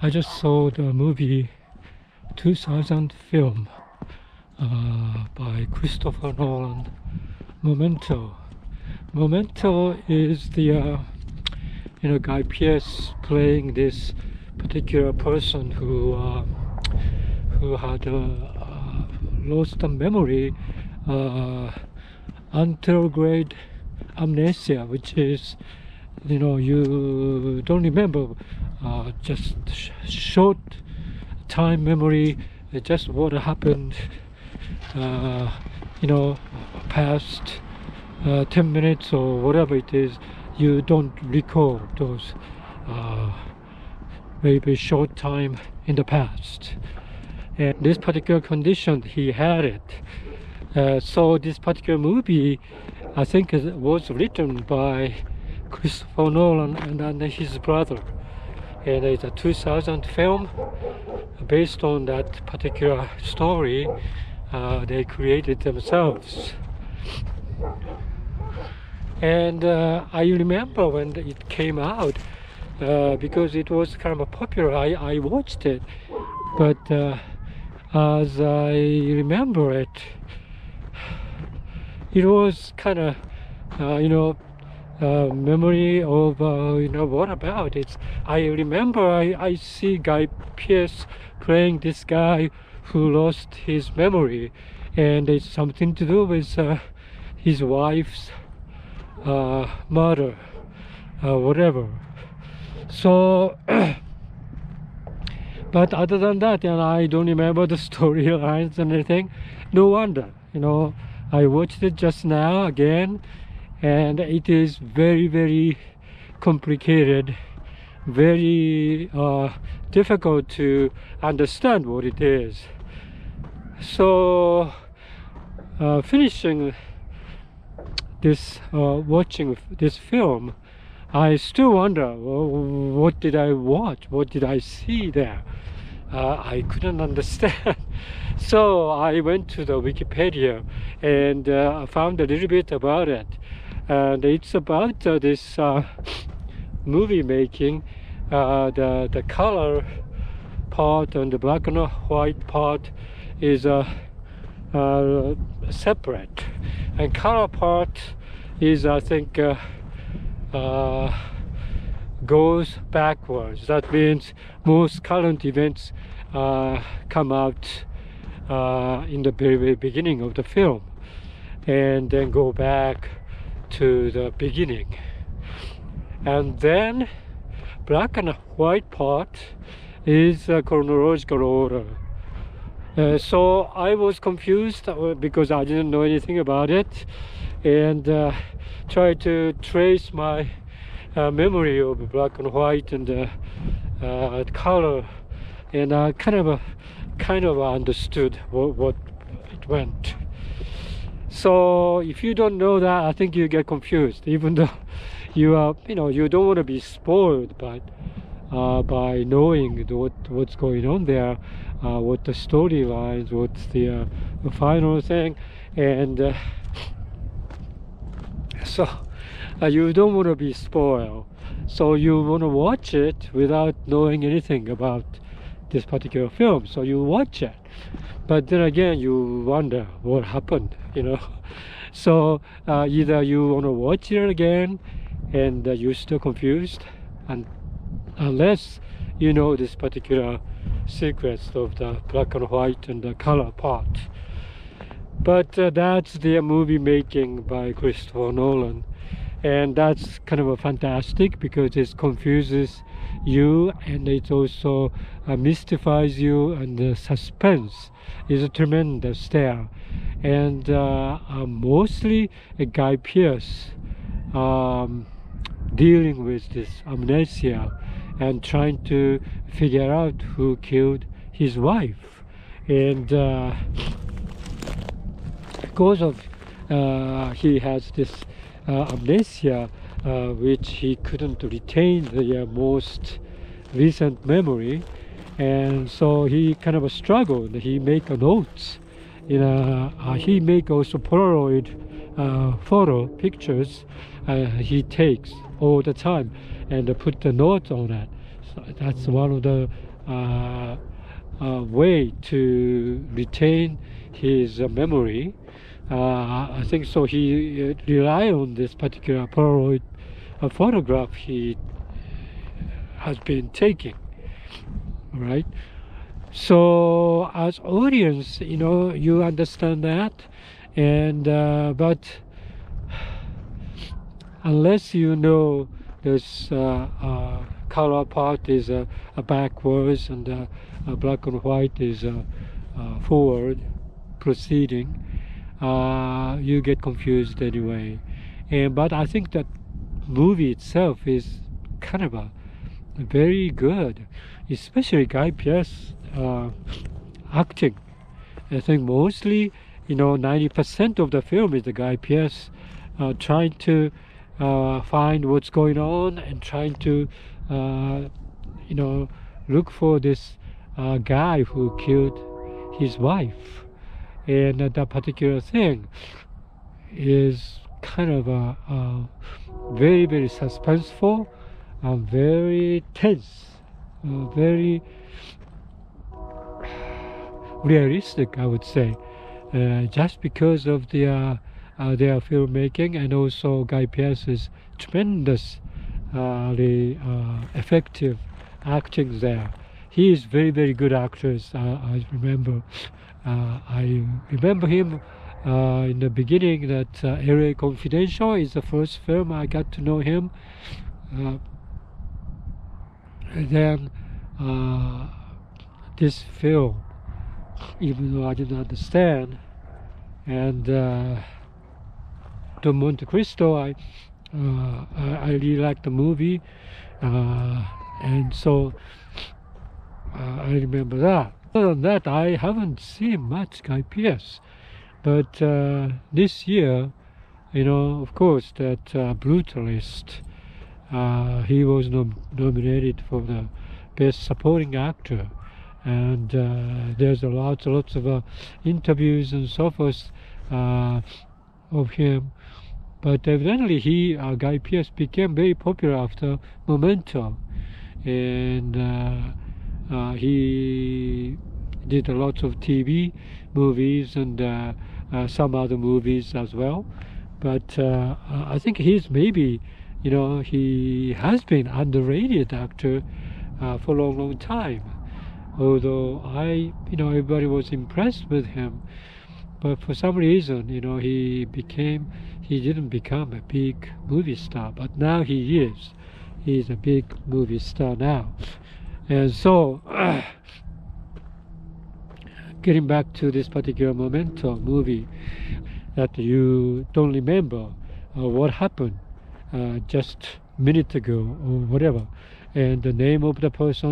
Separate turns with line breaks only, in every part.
I just saw the movie 2000 film by Christopher Nolan, Memento. Memento is the Guy Pearce playing this particular person who had lost the memory, anterograde amnesia, which is you don't remember just short time memory, just what happened past 10 minutes or whatever it is. You don't recall those very short time in the past, and this particular condition he had it. So this particular movie, I think, was written by Christopher Nolan and his brother, and it's a 2000 film based on that particular story they created themselves. And I remember when it came out, because it was kind of popular, I watched it, but as I remember it, it was kind of memory of what about it. I remember I see Guy Pearce playing this guy who lost his memory, and it's something to do with his wife's murder, whatever. So but other than that, I don't remember the storylines and anything. No wonder, I watched it just now again, and it is very complicated, very difficult to understand what it is. So finishing this watching this film, I still wonder, what did I watch, what did I see there? I couldn't understand. So I went to the Wikipedia and found a little bit about it, and it's about this movie making. The color part and the black and white part is separate, and color part is, I think, goes backwards. That means most current events come out in the very beginning of the film, and then go back to the beginning, and then black and white part is chronological order. So I was confused because I didn't know anything about it, and tried to trace my memory of black and white and color, and I kind of understood what it went. So if you don't know that, I think you get confused, even though you are you don't want to be spoiled by knowing what's going on there, what the storylines, what's the final thing, and so you don't want to be spoiled. So you want to watch it without knowing anything about this particular film. So you watch it, but then again you wonder what happened, So either you want to watch it again and you're still confused, and unless you know this particular secrets of the black and white and the color part. But that's the movie making by Christopher Nolan, and that's kind of a fantastic because it confuses you, and it also mystifies you, and the suspense is tremendous there. And mostly Guy Pearce dealing with this amnesia and trying to figure out who killed his wife, and because of he has this amnesia, which he couldn't retain the most recent memory, and so he kind of struggled. He make notes, he make also Polaroid photo pictures he takes all the time and put the notes on it. So that's one of the way to retain his memory. I think so. He rely on this particular Polaroid photograph he has been taking, right? So as audience, you understand that, and but unless you know this color part is backwards and black and white is forward proceeding, you get confused anyway. But I think that movie itself is kind of very good, especially Guy Pearce acting. I think mostly 90% of the film is the Guy Pearce trying to find what's going on and trying to look for this guy who killed his wife. And that particular thing is kind of very, very suspenseful and very tense, very realistic, I would say, just because of their filmmaking, and also Guy Pearce's tremendously effective acting there. He is very, very good actor. I remember him in the beginning that LA Confidential is the first film I got to know him. And then this film, even though I didn't understand, and to Monte Cristo, I really liked the movie, and so I remember that. Other than that, I haven't seen much Guy Pearce, but this year, of course, that Brutalist, he was nominated for the Best Supporting Actor, and there's lots of interviews and so forth of him. But evidently Guy Pearce became very popular after Memento, and he did a lot of TV movies and some other movies as well. But I think he's maybe, he has been underrated actor for a long time. Although everybody was impressed with him, but for some reason, he didn't become a big movie star. But now he is. He's a big movie star now. And so, getting back to this particular Memento movie, that you don't remember what happened just a minute ago or whatever, and the name of the person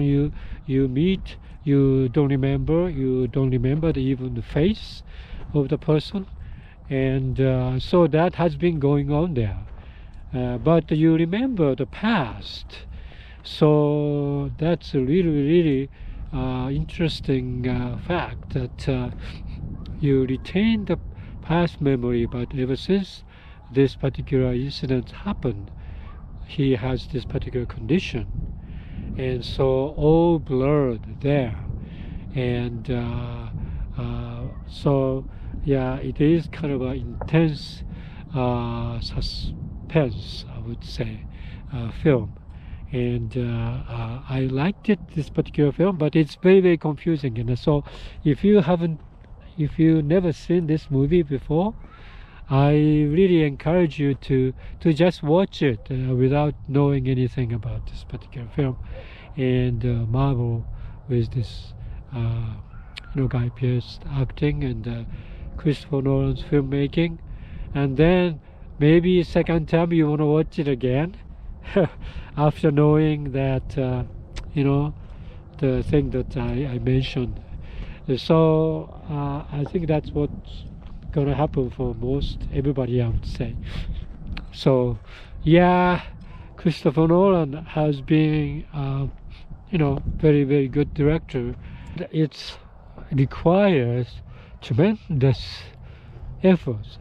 you meet, you don't remember even the face of the person, and so that has been going on there, but you remember the past. So that's a really interesting fact, that you retain the past memory, but ever since this particular incident happened, he has this particular condition, and so all blurred there. And so yeah, it is kind of an intense suspense, I would say, film. And I liked this particular film, but it's very confusing. And so if you never seen this movie before, I really encourage you to just watch it without knowing anything about this particular film, and marvel with this Guy Pearce acting and Christopher Nolan's filmmaking. And then maybe second time you want to watch it again after knowing that the thing that I mentioned. So I think that's what's gonna happen for most everybody, I would say. So yeah, Christopher Nolan has been very good director. It requires tremendous efforts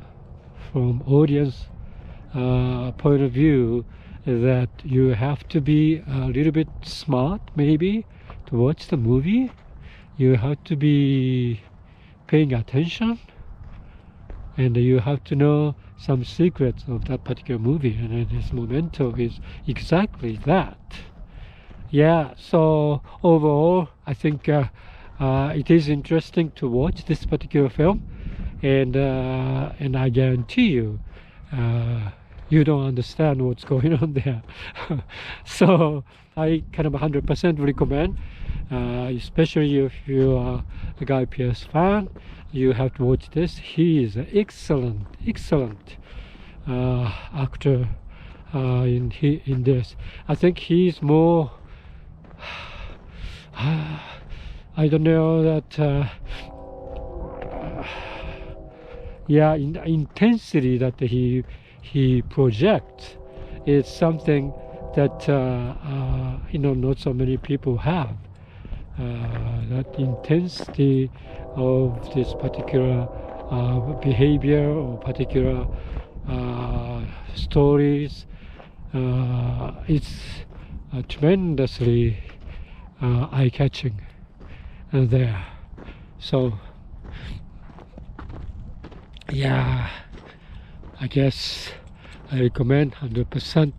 from audience point of view, that you have to be a little bit smart maybe to watch the movie. You have to be paying attention, and you have to know some secrets of that particular movie, and this Memento is exactly that. Yeah, so overall I think it is interesting to watch this particular film, and I guarantee you you don't understand what's going on there. So I kind of 100% recommend, especially if you are a Guy Pearce fan, you have to watch this. He is an excellent actor in this. I think he's more I don't know that yeah, intensity that he projects is something that not so many people have. That intensity of this particular behavior or particular stories, it's tremendously eye-catching there. So yeah, I guess I recommend 100%.